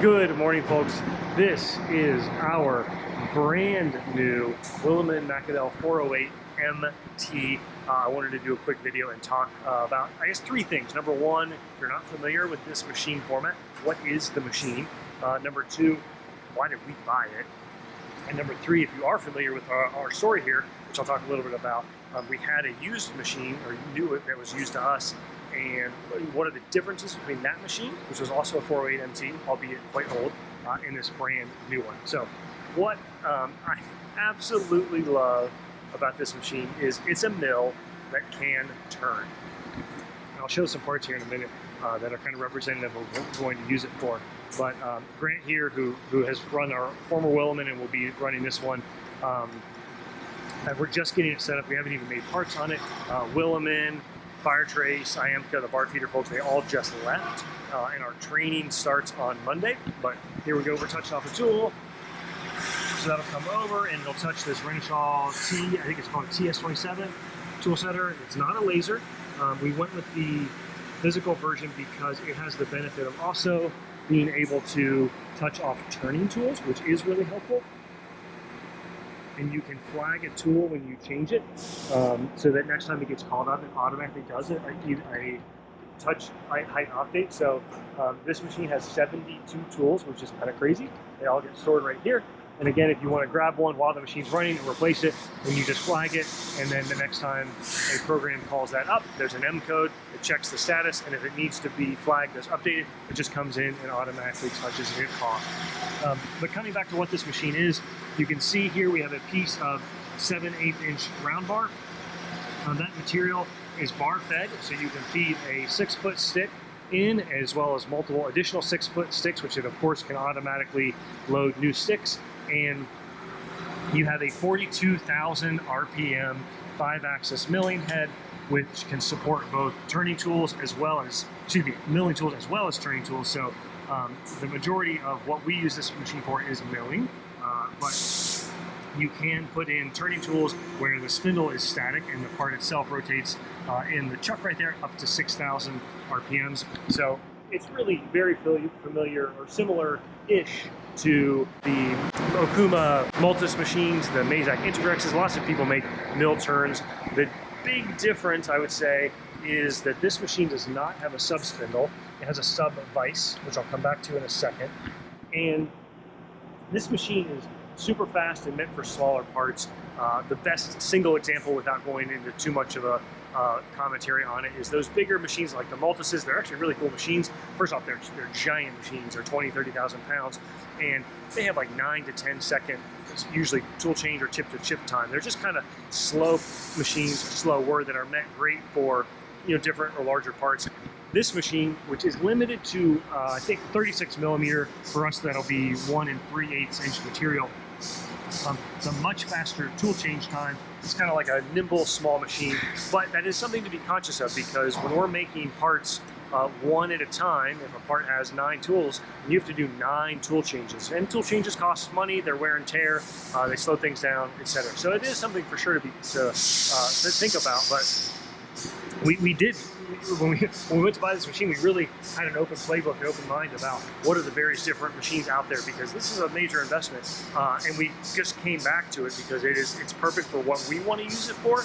Good morning, folks. This is our brand new Willemin Macodel 408 MT. I wanted to do a quick video and talk about, I guess, three things. Number one, if you're not familiar with this machine format, what is the machine? Number two, why did we buy it? And number three, if you are familiar with our story here, which I'll talk a little bit about, we had a used machine, or new it, that was used to us, and what are the differences between that machine, which was also a 408 MT, albeit quite old, and this brand new one. So what I absolutely love about this machine is it's a mill that can turn. And I'll show some parts here in a minute that are kind of representative of what we're going to use it for. But Grant here, who has run our former Willemin and will be running this one, and we're just getting it set up. We haven't even made parts on it. Willemin, Firetrace, IAMCA, the bar feeder folks, they all just left, and our training starts on Monday. But here we go, we're touching off the tool. So that'll come over and it'll touch this Renshaw T, I think it's called a TS27 tool setter. It's not a laser. We went with the physical version because it has the benefit of also being able to touch off turning tools, which is really helpful. And you can flag a tool when you change it, so that next time it gets called up, it automatically does it. I touch height update. So this machine has 72 tools, which is kind of crazy. They all get stored right here. And again, if you want to grab one while the machine's running and replace it, then you just flag it, and then the next time a program calls that up, there's an M code, it checks the status, and if it needs to be flagged as updated, it just comes in and automatically touches it off. But coming back to what this machine is, you can see here we have a piece of 7/8 inch round bar. That material is bar fed, so you can feed a 6-foot stick in, as well as multiple additional 6-foot sticks, which it of course can automatically load new sticks. And you have a 42,000 RPM 5-axis milling head, which can support both turning tools as well as, milling tools as well as turning tools. So the majority of what we use this machine for is milling, but you can put in turning tools where the spindle is static and the part itself rotates in the chuck right there up to 6,000 RPMs. So it's really very familiar or similar-ish to the Okuma Multis machines, the Mazak Integrexes. Lots of people make mill turns. The big difference, I would say, is that this machine does not have a sub spindle. It has a sub vise, which I'll come back to in a second. And this machine is super fast and meant for smaller parts. The best single example, without going into too much of a commentary on it, is those bigger machines like the Multises. They're actually really cool machines. First off, they're giant machines. They're 20, 30,000 pounds, and they have like 9 to 10 second, usually tool change or chip to chip time. They're just kind of slow machines, slower, that are meant great for, different or larger parts. This machine, which is limited to, I think 36 millimeter, for us that'll be 1 3/8 inch material. It's a much faster tool change time. It's kind of like a nimble small machine, but that is something to be conscious of, because when we're making parts one at a time, if a part has 9 tools, you have to do 9 tool changes. And tool changes cost money, they're wear and tear, they slow things down, etc. So it is something for sure to think about. But we did, when we went to buy this machine, we really had an open playbook, an open mind about what are the various different machines out there, because this is a major investment, and we just came back to it because it's perfect for what we want to use it for.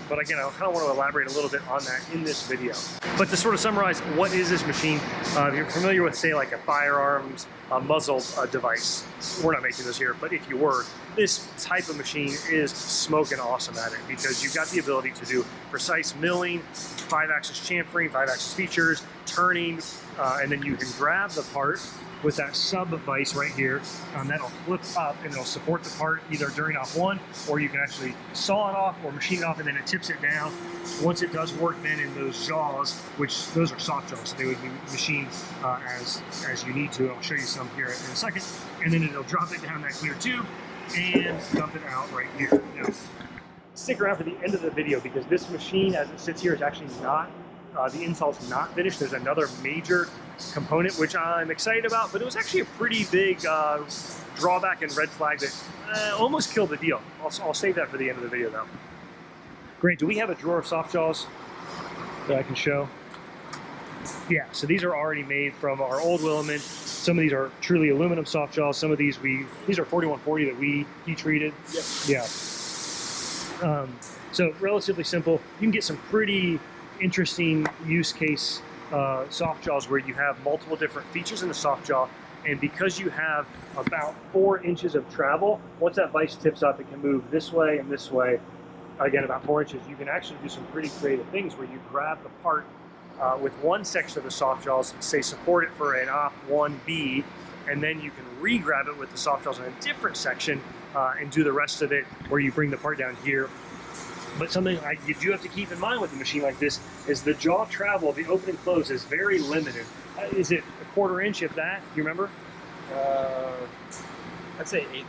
But again, I kind of want to elaborate a little bit on that in this video. But to sort of summarize, what is this machine? If you're familiar with, say, like a firearms muzzle device, we're not making those here, but if you were, this type of machine is smoking awesome at it, because you've got the ability to do precise milling, 5-axis chamfering, 5-axis features, turning, and then you can grab the part with that sub vise right here. That'll flip up and it'll support the part either during off one, or you can actually saw it off or machine it off, and then it tips it down. Once it does work, then in those jaws, which those are soft jaws, so they would be machined as you need to. I'll show you some here in a second. And then it'll drop it down that clear tube and dump it out right here. Now, stick around for the end of the video, because this machine, as it sits here, is actually not, the install's not finished. There's another major component which I'm excited about, but it was actually a pretty big drawback and red flag that almost killed the deal. I'll save that for the end of the video though. Great, do we have a drawer of soft jaws that I can show? Yeah, so these are already made from our old Willemin. Some of these are truly aluminum soft jaws. Some of these are 4140 that we heat treated. Yep. Yeah. So relatively simple. You can get some pretty interesting use case soft jaws where you have multiple different features in the soft jaw, and because you have about 4 inches of travel, once that vise tips up, it can move this way and this way. Again, about 4 inches. You can actually do some pretty creative things where you grab the part with one section of the soft jaws, say support it for an op 1B, and then you can re-grab it with the soft jaws in a different section and do the rest of it where you bring the part down here. But something you do have to keep in mind with a machine like this is the jaw travel, the open and close, is very limited. Is it a 1/4 inch, if that? You remember? I'd say 1/8 inch.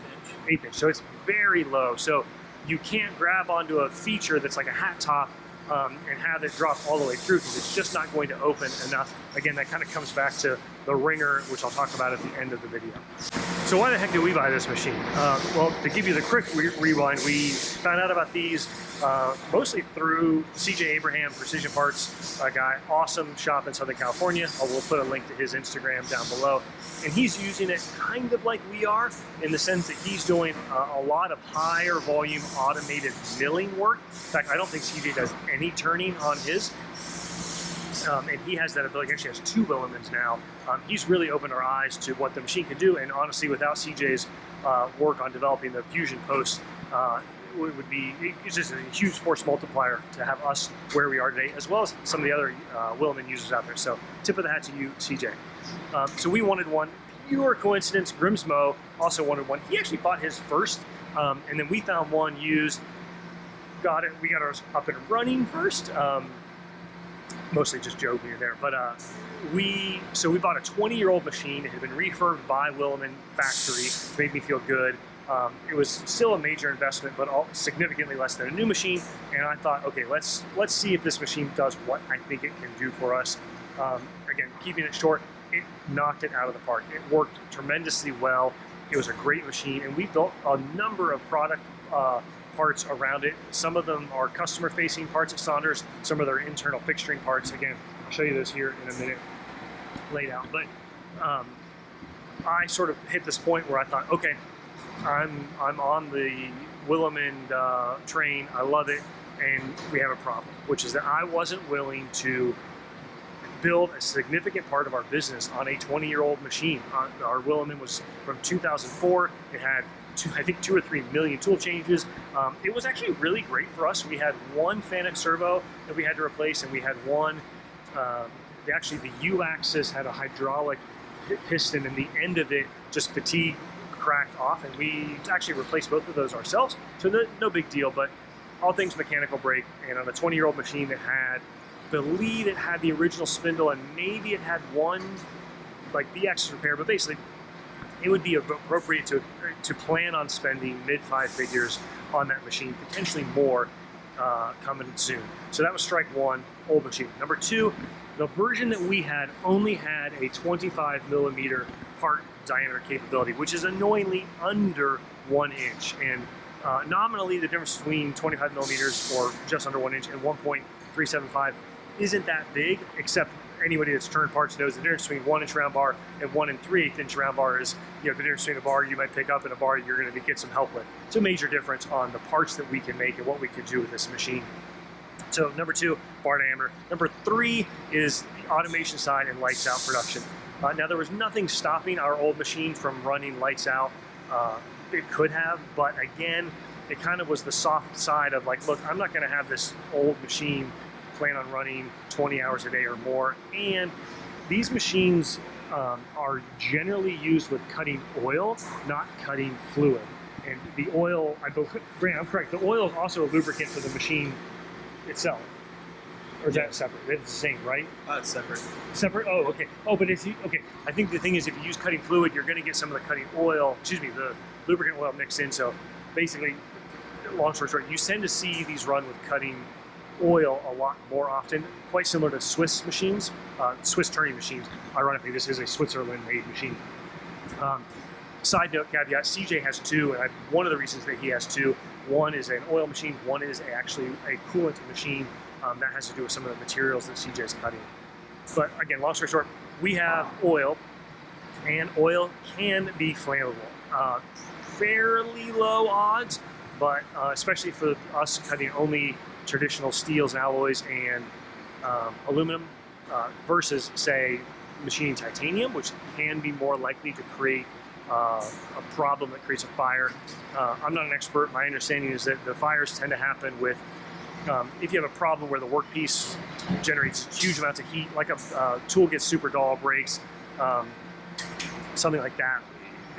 1/8 inch. So it's very low. So you can't grab onto a feature that's like a hat top and have it drop all the way through, because it's just not going to open enough. Again, that kind of comes back to the ringer, which I'll talk about at the end of the video. So why the heck did we buy this machine? Well, to give you the quick rewind, we found out about these mostly through CJ Abraham, Precision Parts, a guy, awesome shop in Southern California. We'll put a link to his Instagram down below. And he's using it kind of like we are, in the sense that he's doing a lot of higher volume automated milling work. In fact, I don't think CJ does any turning on his. And he has that ability. He actually has 2 Willemins now. He's really opened our eyes to what the machine can do, and honestly, without CJ's work on developing the fusion post, it's just a huge force multiplier to have us where we are today, as well as some of the other Willemin users out there. So tip of the hat to you, CJ. So we wanted one. Pure coincidence, Grimsmo also wanted one. He actually bought his first, and then we found one used. Got it. We got ours up and running first. Mostly just joking there, but we bought a 20-year-old machine. It had been refurbed by Willemin factory, which made me feel good. It was still a major investment, but significantly less than a new machine. And I thought, okay, let's see if this machine does what I think it can do for us. Again, keeping it short, it knocked it out of the park. It worked tremendously well. It was a great machine, and we built a number of product parts around it. Some of them are customer-facing parts at Saunders. Some of their internal fixturing parts. Again, I'll show you those here in a minute, laid out. But I sort of hit this point where I thought, okay, I'm on the Willemin train. I love it, and we have a problem, which is that I wasn't willing to build a significant part of our business on a 20-year-old machine. Our Willemin was from 2004. It had I think 2 or 3 million tool changes. It was actually really great for us. We had one Fanuc servo that we had to replace, and we had one, actually the U-axis had a hydraulic piston, and the end of it just fatigue cracked off, and we actually replaced both of those ourselves. So no big deal, but all things mechanical break. And on a 20-year-old machine that had, I believe it had the original spindle, and maybe it had one like V-axis repair, but basically it would be appropriate to plan on spending mid-5 figures on that machine, potentially more coming soon. So that was strike one, old machine. Number 2, the version that we had only had a 25mm part diameter capability, which is annoyingly under 1 inch. And nominally, the difference between 25mm or just under 1 inch and 1.375 isn't that big, except anybody that's turned parts knows the difference between 1 inch round bar and 1 3/8 inch round bar is, the difference between a bar you might pick up and a bar you're going to get some help with. It's a major difference on the parts that we can make and what we can do with this machine. So number 2, bar diameter. Number 3 is the automation side and lights out production. Now there was nothing stopping our old machine from running lights out. It could have, but again, it kind of was the soft side of like, look, I'm not going to have this old machine plan on running 20 hours a day or more. And these machines are generally used with cutting oil, not cutting fluid. And the oil, I believe, Grant, I'm correct, the oil is also a lubricant for the machine itself. Or is that separate? It's the same, right? It's separate. Separate? Oh, okay. Oh, but it's, okay. I think the thing is, if you use cutting fluid, you're going to get some of the cutting oil, the lubricant oil mixed in. So basically, long story short, you tend to see these run with cutting oil a lot more often, quite similar to Swiss machines, Swiss turning machines. Ironically, this is a Switzerland-made machine. Side note, caveat, CJ has 2, and one of the reasons that he has 2, one is an oil machine, one is actually a coolant machine. That has to do with some of the materials that CJ is cutting. But again, long story short, we have oil, and oil can be flammable. Fairly low odds, but especially for us cutting only traditional steels and alloys and aluminum versus, say, machining titanium, which can be more likely to create a problem that creates a fire. I'm not an expert. My understanding is that the fires tend to happen with if you have a problem where the workpiece generates huge amounts of heat, like a tool gets super dull, breaks, something like that,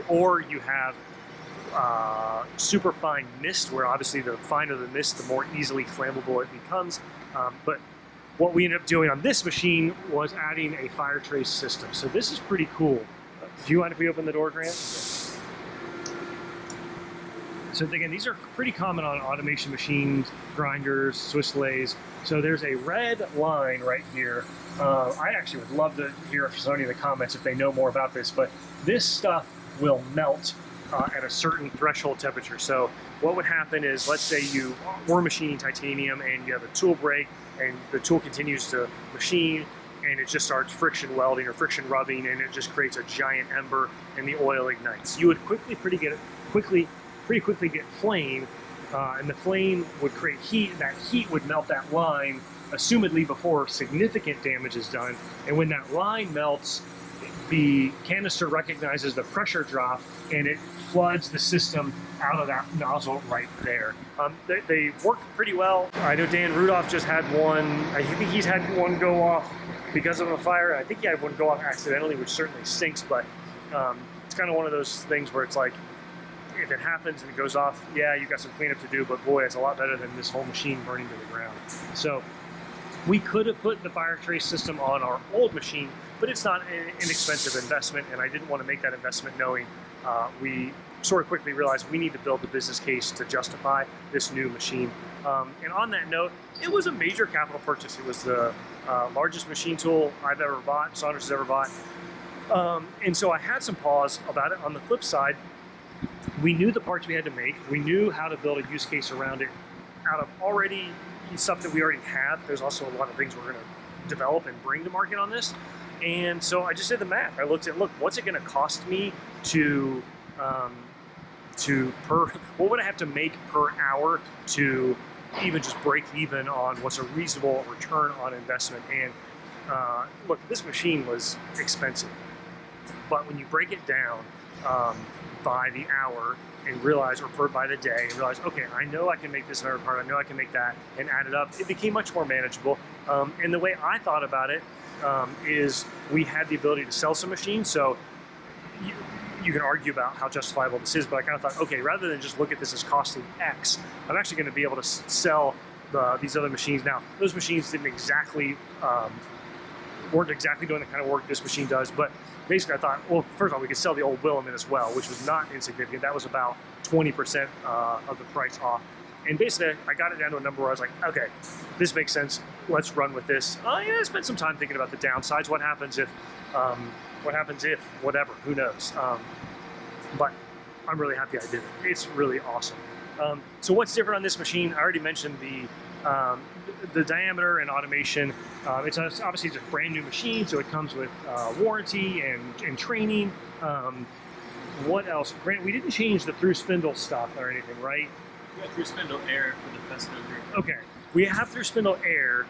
or you have super fine mist, where obviously the finer the mist, the more easily flammable it becomes. But what we ended up doing on this machine was adding a fire trace system. So this is pretty cool. Do you mind if we open the door, Grant? So again, these are pretty common on automation machines, grinders, Swiss lathes. So there's a red line right here. I actually would love to hear from somebody in the comments if they know more about this, but this stuff will melt at a certain threshold temperature. So what would happen is, let's say you were machining titanium and you have a tool break and the tool continues to machine and it just starts friction welding or friction rubbing, and it just creates a giant ember and the oil ignites. You would pretty quickly get flame, and the flame would create heat, and that heat would melt that line, assumedly before significant damage is done. And when that line melts, the canister recognizes the pressure drop and it floods the system out of that nozzle right there. They work pretty well. I know Dan Rudolph just had one. I think he's had one go off because of a fire. I think he had one go off accidentally, which certainly stinks, but it's kind of one of those things where it's like, if it happens and it goes off, yeah, you got some cleanup to do, but boy, it's a lot better than this whole machine burning to the ground. So we could have put the fire trace system on our old machine, but it's not an inexpensive investment, and I didn't want to make that investment knowing we sort of quickly realized we need to build the business case to justify this new machine. And on that note, it was a major capital purchase. It was the largest machine tool I've ever bought, Saunders has ever bought. And so I had some pause about it. On the flip side, we knew the parts we had to make. We knew how to build a use case around it out of already stuff that we already have. There's also a lot of things we're going to develop and bring to market on this. And so I just did the math. I looked at, look, what's it going to cost me what would I have to make per hour to even just break even on what's a reasonable return on investment? And look, this machine was expensive, but when you break it down by the hour and realize, or by the day, and realize, okay, I know I can make this another part, I know I can make that, and add it up, it became much more manageable. And the way I thought about it is we had the ability to sell some machines. So you can argue about how justifiable this is, but I kind of thought, okay, rather than just look at this as costing X, I'm actually going to be able to sell these other machines. Now, those machines weren't exactly doing the kind of work this machine does, but basically I thought, well, first of all, we could sell the old Willemin as well, which was not insignificant. That was about 20% of the price off. And basically, I got it down to a number where I was like, okay, this makes sense. Let's run with this. I spent some time thinking about the downsides. What happens if, whatever, who knows? But I'm really happy I did it. It's really awesome. So what's different on this machine? I already mentioned the diameter and automation. It's obviously it's a brand new machine, so it comes with warranty and training. What else? Grant, we didn't change the through spindle stuff or anything, right? We got through spindle air for the Festo group. Okay, we have through spindle air.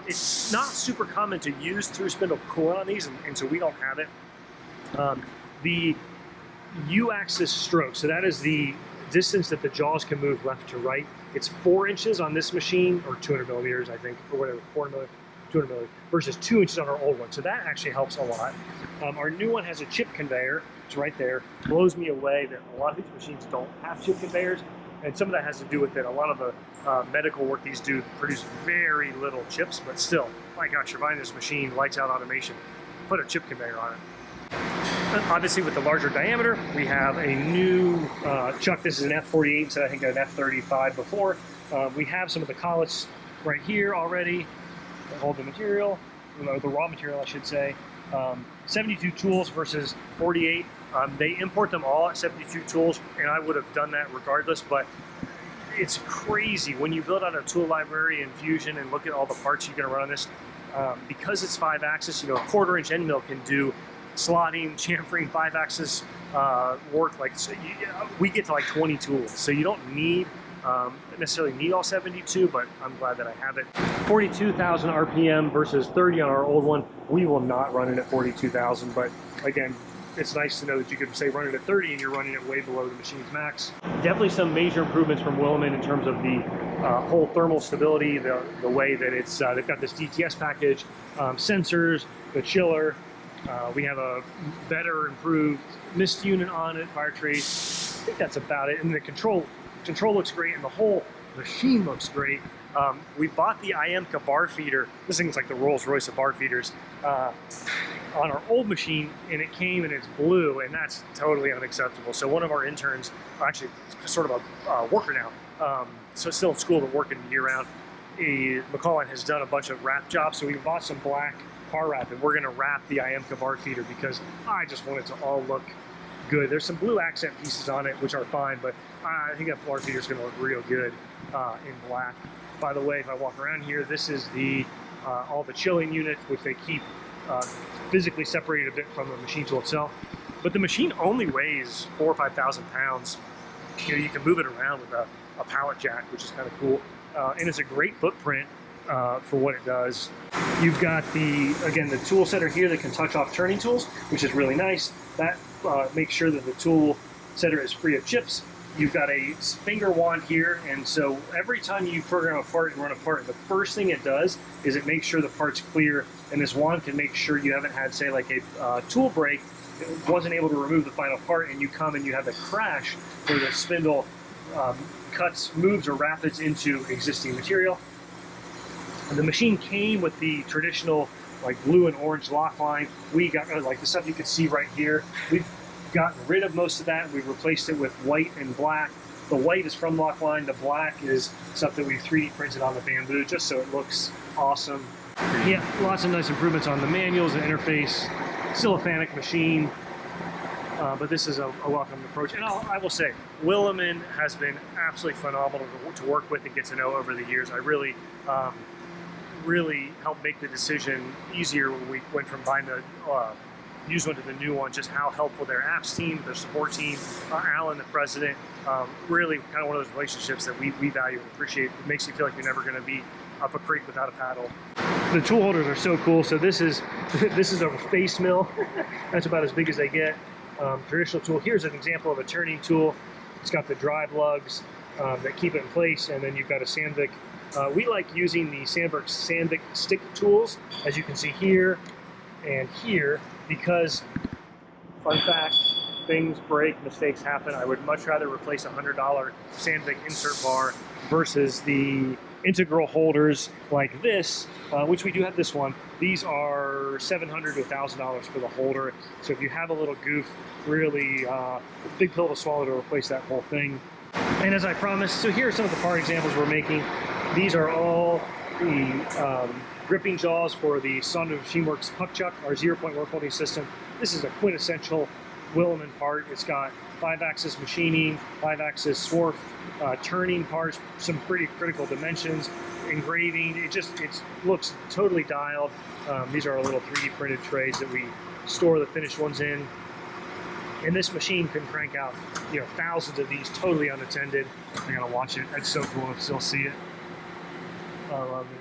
It's not super common to use through spindle coolant on these, and so we don't have it. The U-axis stroke, so that is the distance that the jaws can move left to right. It's 4 inches on this machine, or 200 millimeters, I think, or whatever, 200 millimeters, versus 2 inches on our old one. So that actually helps a lot. Our new one has a chip conveyor. It's right there. Blows me away that a lot of these machines don't have chip conveyors. And some of that has to do with that. A lot of the medical work these do produce very little chips, but still, my gosh, you're buying this machine, lights out automation, put a chip conveyor on it. Obviously, with the larger diameter, we have a new chuck. This is an F48, so I think an F35 before. We have some of the collets right here already that hold the material, the raw material, I should say. 72 tools versus 48. They import them all at 72 tools, and I would have done that regardless, but it's crazy when you build out a tool library in Fusion and look at all the parts you're going to run on this. Because it's 5-axis, a 1/4 inch end mill can do slotting, chamfering, 5-axis work. Like so we get to like 20 tools, so you don't need necessarily need all 72, but I'm glad that I have it. 42,000 RPM versus 30 on our old one. We will not run it at 42,000, but again, it's nice to know that you could say run it at 30 and you're running it way below the machine's max. Definitely some major improvements from Willemin in terms of the whole thermal stability, the way that it's, they've got this DTS package, sensors, the chiller. We have a better improved mist unit on it, fire trace. I think that's about it. And the control looks great, and the whole machine looks great. We bought the IMCA bar feeder. This thing's like the Rolls Royce of bar feeders on our old machine, and it came and it's blue, and that's totally unacceptable. So one of our interns, actually sort of a worker now, so still in school but working year round, McCullen has done a bunch of wrap jobs. So we bought some black car wrap, and we're going to wrap the IMCA bar feeder because I just want it to all look good. There's some blue accent pieces on it which are fine, but I think that bar feeder is going to look real good in black. By the way, if I walk around here, this is the all the chilling units, which they keep physically separated a bit from the machine tool itself. But the machine only weighs 4,000 or 5,000 pounds. You know, you can move it around with a pallet jack, which is kind of cool, and it's a great footprint for what it does. You've got again the tool setter here that can touch off turning tools, which is really nice. That makes sure that the tool setter is free of chips. You've got a finger wand here, and so every time you program a part and run a part, the first thing it does is it makes sure the part's clear, and this wand can make sure you haven't had, say, like a tool break, it wasn't able to remove the final part, and you come and you have a crash where the spindle moves or rapids into existing material. And the machine came with the traditional like blue and orange lock line. We got like the stuff you can see right here. We've gotten rid of most of that. We've replaced it with white and black. The white is from Lockline. The black is stuff that we've 3D printed on the bamboo just so it looks awesome. Yeah, lots of nice improvements on the manuals and interface. Still a Fanuc machine, but this is a welcome approach. And I will say, Willemin has been absolutely phenomenal to work with and get to know over the years. I really helped make the decision easier when we went from buying the used one to the new one, just how helpful their apps team, their support team, Alan, the president, really kind of one of those relationships that we value and appreciate. It makes you feel like you're never going to be up a creek without a paddle. The tool holders are so cool. So this is a face mill. That's about as big as they get. Traditional tool. Here's an example of a turning tool. It's got the drive lugs that keep it in place, and then you've got a Sandvik. We like using the Sandvik stick tools, as you can see here and here, because, fun fact, things break, mistakes happen. I would much rather replace a $100 Sandvik insert bar versus the integral holders like this, which we do have this one. These are $700 to $1,000 for the holder. So if you have a little goof, really big pill to swallow to replace that whole thing. And as I promised, so here are some of the part examples we're making. These are all the gripping jaws for the Sonda Machine Works puck chuck, our 0-point work holding system. This is a quintessential Willemin part. It's got 5-axis machining, 5-axis swarf, turning parts, some pretty critical dimensions, engraving. It looks totally dialed. These are our little 3D printed trays that we store the finished ones in. And this machine can crank out, you know, thousands of these totally unattended. I gotta watch it. It's so cool to still see it. I love it.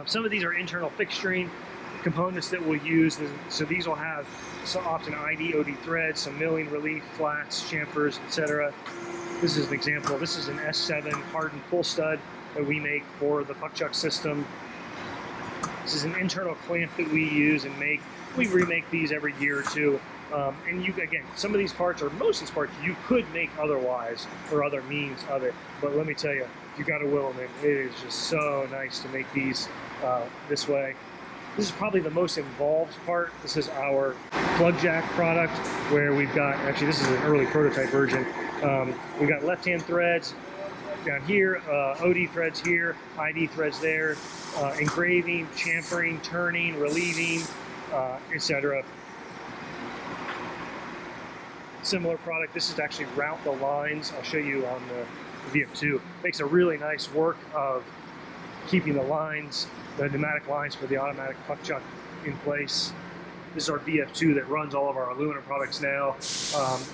Some of these are internal fixturing components that we'll use. So these will have often ID, OD threads, some milling, relief, flats, chamfers, etc. This is an example. This is an S7 hardened full stud that we make for the puck chuck system. This is an internal clamp that we use and make. We remake these every year or two. And again, some of these parts, or most of these parts, you could make otherwise or other means of it. But let me tell you, if you got a Willemin, it is just so nice to make these this way. This is probably the most involved part. This is our plug jack product, where we've got, actually this is an early prototype version. We've got left-hand threads down here, OD threads here, ID threads there, engraving, chamfering, turning, relieving, etc. Similar product. This is to actually route the lines. I'll show you on the VF2. Makes a really nice work of keeping the lines, the pneumatic lines for the automatic puck chuck in place. This is our VF2 that runs all of our aluminum products now.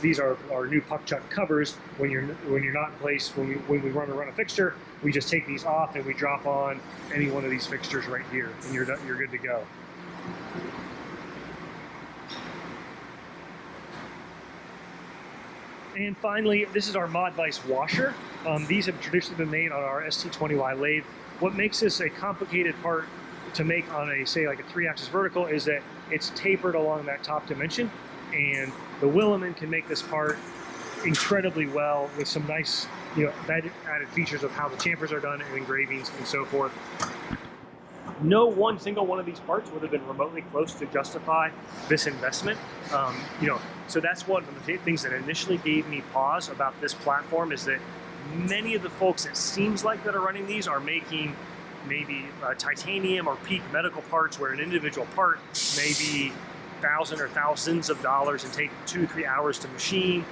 These are our new puck chuck covers. When you're not in place, when we run a fixture, we just take these off and we drop on any one of these fixtures right here, and you're good to go. And finally, this is our mod vise washer. These have traditionally been made on our ST20Y lathe. What makes this a complicated part to make on a, say, like a 3-axis vertical is that it's tapered along that top dimension, and the Willemin can make this part incredibly well with some nice, added features of how the chamfers are done and engravings and so forth. No one single one of these parts would have been remotely close to justify this investment. So that's one of the things that initially gave me pause about this platform, is that many of the folks, it seems like, that are running these are making maybe titanium or peak medical parts, where an individual part may be thousands or thousands of dollars and take 2-3 hours to machine.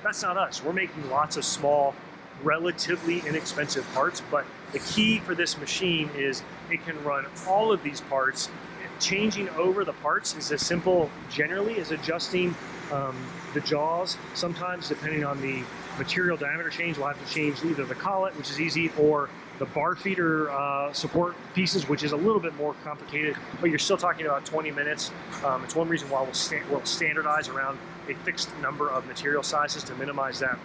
That's not us. We're making lots of small, relatively inexpensive parts, but the key for this machine is it can run all of these parts. Changing over the parts is as simple generally as adjusting the jaws. Sometimes, depending on the material diameter change, we'll have to change either the collet, which is easy, or the bar feeder support pieces, which is a little bit more complicated, but you're still talking about 20 minutes. It's one reason why we'll standardize around a fixed number of material sizes to minimize that.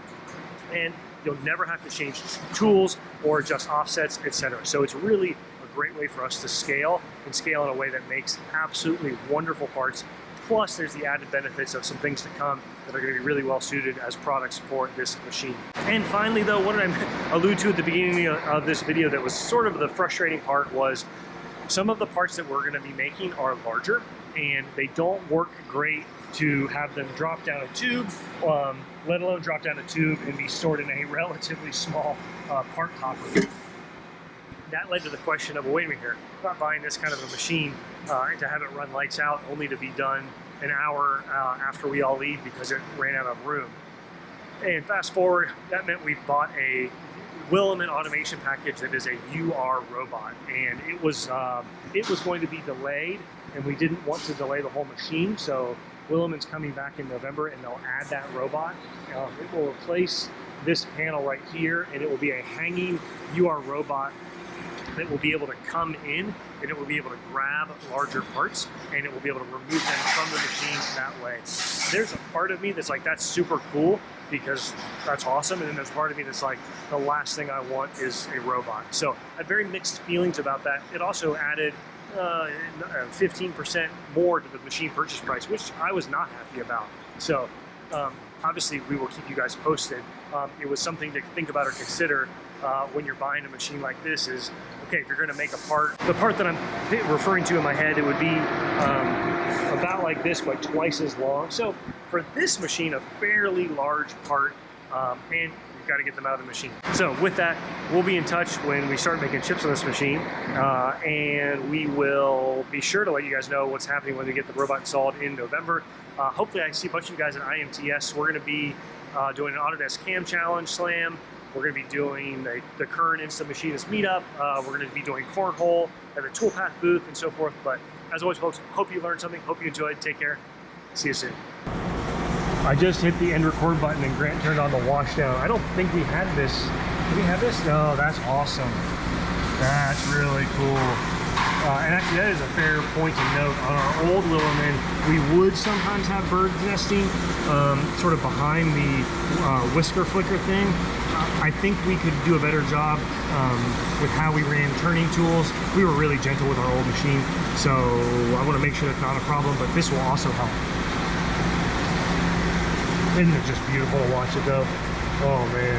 And you'll never have to change tools or adjust offsets, etc. So it's really a great way for us to scale, and scale in a way that makes absolutely wonderful parts. Plus, there's the added benefits of some things to come that are going to be really well suited as products for this machine. And finally, though, what did I allude to at the beginning of this video that was sort of the frustrating part was some of the parts that we're going to be making are larger, and they don't work great to have them drop down a tube, let alone drop down a tube and be stored in a relatively small part hopper. That led to the question of, well, wait a minute here, I'm not buying this kind of a machine to have it run lights out, only to be done an hour after we all leave because it ran out of room. And fast forward, that meant we bought a Willemin automation package that is a UR robot, and it was going to be delayed, and we didn't want to delay the whole machine, so Willemin's coming back in November, and they'll add that robot. It will replace this panel right here, and it will be a hanging UR robot that will be able to come in, and it will be able to grab larger parts, and it will be able to remove them from the machine that way. There's a part of me that's like, that's super cool, because that's awesome, and then there's part of me that's like, the last thing I want is a robot. So I had very mixed feelings about that. It also added 15% more to the machine purchase price, which I was not happy about. So obviously we will keep you guys posted. It was something to think about or consider when you're buying a machine like this is, okay, if you're going to make a part, the part that I'm referring to in my head, it would be about like this, but twice as long. So for this machine, a fairly large part, and you've got to get them out of the machine. So with that, we'll be in touch when we start making chips on this machine, and we will be sure to let you guys know what's happening when we get the robot installed in November. Hopefully I see a bunch of you guys at IMTS. We're going to be doing an Autodesk Cam Challenge Slam. We're going to be doing the current Instant Machinist meetup. We're going to be doing cornhole at the Toolpath booth and so forth. But as always, folks, hope you learned something. Hope you enjoyed. Take care. See you soon. I just hit the end record button and Grant turned on the washdown. I don't think we had this. Did we have this? No, that's awesome. That's really cool. And actually, that is a fair point to note. On our old Willemin, we would sometimes have birds nesting sort of behind the whisker flicker thing. I think we could do a better job with how we ran turning tools. We were really gentle with our old machine, so I want to make sure that's not a problem, but this will also help. Isn't it just beautiful to watch it though? Oh man.